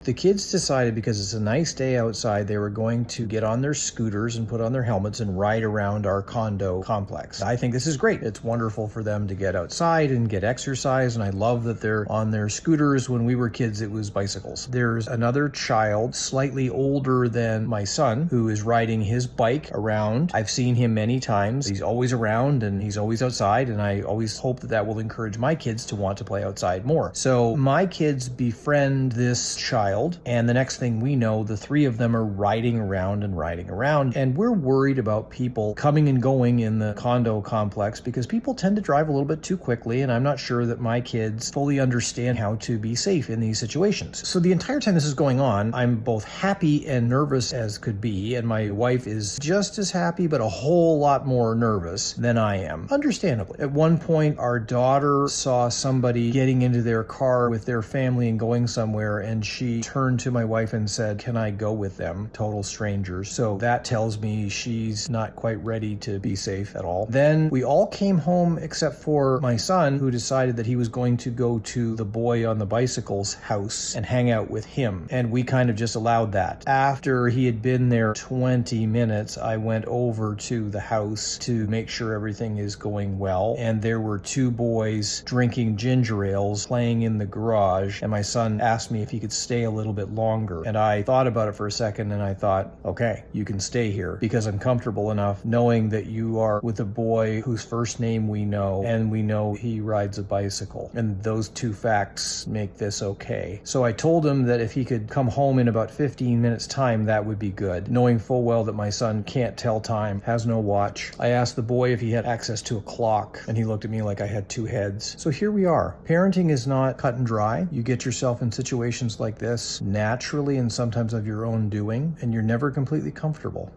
The kids decided because it's a nice day outside, they were going to get on their scooters and put on their helmets and ride around our condo complex. I think this is great. It's wonderful for them to get outside and get exercise, and I love that they're on their scooters. When we were kids, it was bicycles. There's another child, slightly older than my son, who is riding his bike around. I've seen him many times. He's always around and he's always outside, and I always hope that that will encourage my kids to want to play outside more. So my kids befriend this child, and the next thing we know, the three of them are riding around, and we're worried about people coming and going in the condo complex because people tend to drive a little bit too quickly, and I'm not sure that my kids fully understand how to be safe in these situations. So the entire time this is going on, I'm both happy and nervous as could be, and my wife is just as happy but a whole lot more nervous than I am, understandably. At one point, our daughter saw somebody getting into their car with their family and going somewhere, and she turned to my wife and said, "Can I go with them?" Total strangers. So that tells me she's not quite ready to be safe at all. Then we all came home except for my son, who decided that he was going to go to the boy on the bicycle's house and hang out with him. And we kind of just allowed that. After he had been there 20 minutes, I went over to the house to make sure everything is going well. And there were two boys drinking ginger ales, playing in the garage. And my son asked me if he could stay a little bit longer. And I thought about it for a second, and I thought, okay, you can stay here because I'm comfortable enough knowing that you are with a boy whose first name we know, and we know he rides a bicycle. And those two facts make this okay. So I told him that if he could come home in about 15 minutes time, that would be good, knowing full well that my son can't tell time, has no watch. I asked the boy if he had access to a clock, and he looked at me like I had two heads. So here we are. Parenting is not cut and dry. You get yourself in situations like this naturally and sometimes of your own doing, and you're never completely comfortable.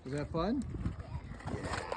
Was that fun? Yeah.